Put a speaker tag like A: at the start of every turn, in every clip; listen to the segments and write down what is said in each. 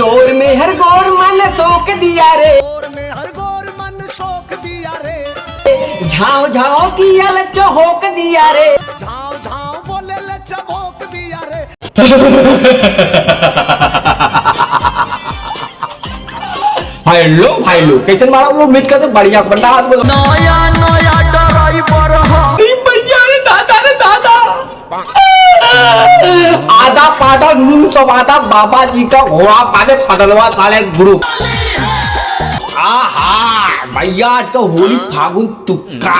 A: तोर में हर गोर मन सोख दिया रे,
B: तोर में हर गोर मन सोख दिया रे,
A: झाँव झाँव किया ल चहोक दिया रे,
B: झाँव झाँव बोले ले चबोक दिया रे।
A: हेलो भाई लोग कैसे मारा लोग उम्मीद करते बढ़िया बंदा हाथ बोलो
B: नया नया ड्राइवर
A: भैया रे दादा आधा पाधा नून सब आधा बाबा जी का घोड़ा पादे पदलवा साले गुरु। आहा भैया आज तो होली फागुन तुक्का।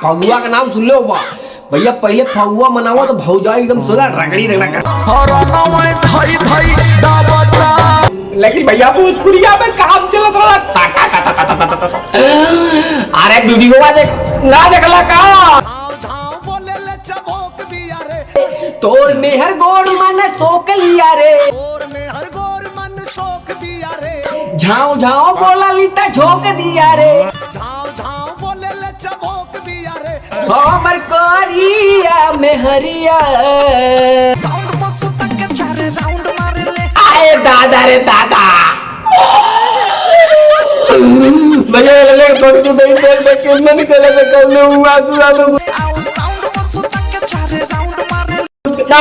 A: फगुआ का नाम सुन लो भैया, पहले फगुआ मनाओ तो भौजा एकदम सोला रगड़ी रगड़ा कर, लेकिन भैया भोजपुरिया में काम चलत रहा टाटा टाटा टाटा टाटा। अरे वीडियो ना देखला का
B: झाँव बोले ले चबोक दिया रे,
A: तोर में हर गोर मन सोक लिया रे,
B: तोर में हर गोर मन सोख दिया रे,
A: झाँव झाँव बोला लीता झोंक दिया रे,
B: झाँव झाँव बोले ले चबोक दिया रे।
A: हमर कोरिया में हरिया
B: साउंड बस तक चारे राउंड मारे ले,
A: आए दादा रे दादा भैया ले कोई तो नहीं दे कितना निकले से कौन हुआ हुआ
B: आओ साउंड बस तक चारे राउंड मारे ले।
A: ना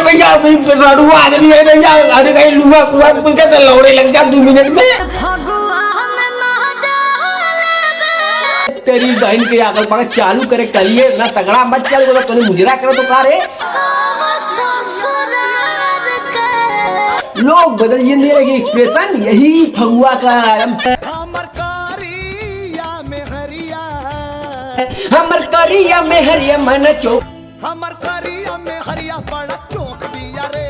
A: भैया अभी रडुआ आदमी है भैया, अरे कहीं लुआ कुआ कुछ के तो लौड़े लग जा 2 मिनट में। तेरी बहन के आगल पागल चालू करे कलिए ना तगड़ा मत चल बोला तूने मुजरा करो तो का रे लोग बदल ये नहीं लगे एक्सप्रेशन, यही फगुआ का
B: हमर करिया में हरिया,
A: हमर करिया में हरिया मन चौक,
B: हमर करिया में हरिया बड़ा चौक दिया रे,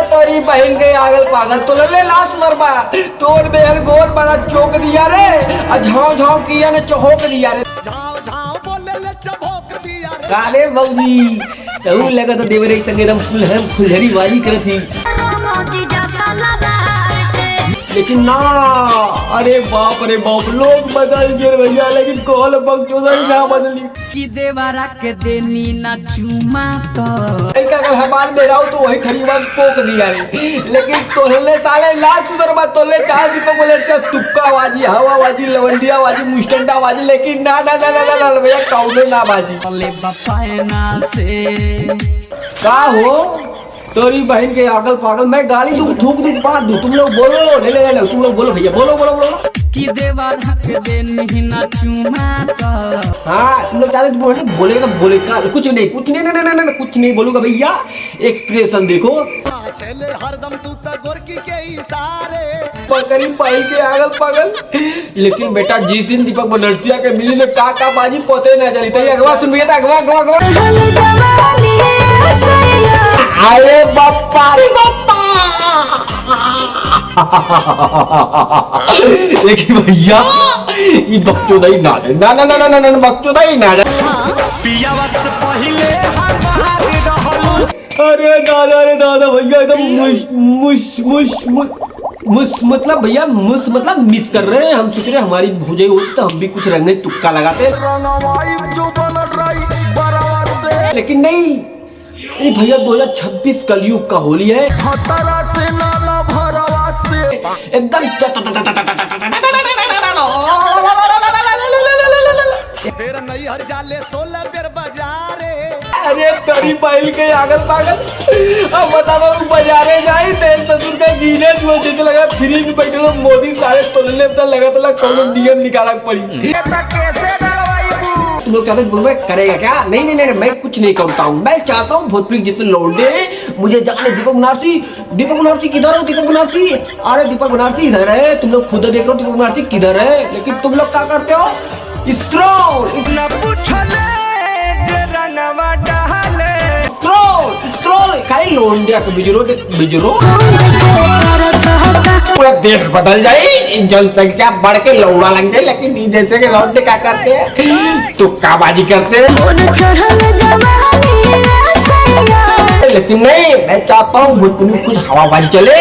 A: तोरी बहन के आगल पागल तो ले लाश मरबा, तोर बेहर गोल बड़ा चौक दिया रे, झाँव झाँव किया ने चौक दिया रे,
B: झाँव झाँव बोले ले चबोक दिया रे।
A: काले बउजी तहु लगा तो देवरे संग एकदम फुलहरी वाली करत थी, लेकिन ना अरे बाप लोग बदल गए भैया, लेकिन कॉल बकचोदरी ना बदली
C: कि देवारा के देनी ना चुमा तो
A: अगर हमार में रहो तो वही खरीबन पोक दिया रे, लेकिन तोले साले लाल सुधरबा तोले चार दीपक बोले तुक्का बाजी हवा बाजी लवंडिया बाजी मुस्टंडा बाजी, लेकिन ना ना ना ना ना भैया कौनो ना बाजी
C: ले बपायना से
A: का हो तोरी बहन के आगल पागल। मैं गाली दूं थूक दूं बात दूं, तुम लोग बोलो ले तुम लोग बोलो भैया बोलो बोलो बोलो
C: कि देवारा के देनी ना चुमा तो
A: हाँ तुम लोग चाहते बोलेगा बोलेगा कुछ नहीं कुछ नहीं बोलूंगा भैया, एक्सप्रेशन देखो
B: चले हरदम तू त गोरकी के इशारे,
A: पकड़ी पाई के आगल पागल। लेकिन बेटा जिस दिन दीपक बनर्सिया के मिली ने का बाजी पोते ना चली तई अगवा सुन भैया अगवा अरे बाप्पा रे बाप्पा लेकिन भैया ये बकचोदाई ना जाए ना बकचोदाई ना जाए
B: पिया बस पहिले हमार रहलू,
A: अरे दादा भैया एकदम मुस मतलब भैया मुस मतलब मिस कर रहे हैं हम, सोच रहे हमारी भूजाई होती तो हम भी कुछ रंगे तुक्का लगाते, लेकिन नहीं ये भैया 2026 कलयुग का होली है एकदम
B: फिर नहीं हर जाले 16 बेर बाजारे,
A: अरे तोरी बैल के आगल पागल अब बताओ बाजारे जाई तेल ससुर का गीले जो जैसे लगा फ्री में बैठे लोग मोदी सारे तोलने पे लगा कौन नियम निकालना पड़ी। तुम लोग कहते बोल करेगा क्या? नहीं मैं कुछ नहीं करता हूँ, मैं चाहता हूँ भोजपुरी जितने लौंडे मुझे जाने दीपक बनारसी किधर हो दीपक बनारसी, अरे दीपक बनारसी इधर है, तुम लोग खुद देख रहे हो दीपक बनारसी किधर है, लेकिन तुम लोग क्या करते हो स्क्रॉल खाली लौंडे बिजरो पूरा देश बदल जाए, जनसंख्या बढ़ के लौड़ा लग जाए, लेकिन जैसे के लौंडे क्या करते हैं तुक्काबाजी करते हैं, लेकिन नहीं मैं चाहता हूँ भोजपुरी में कुछ हवाबाजी चले।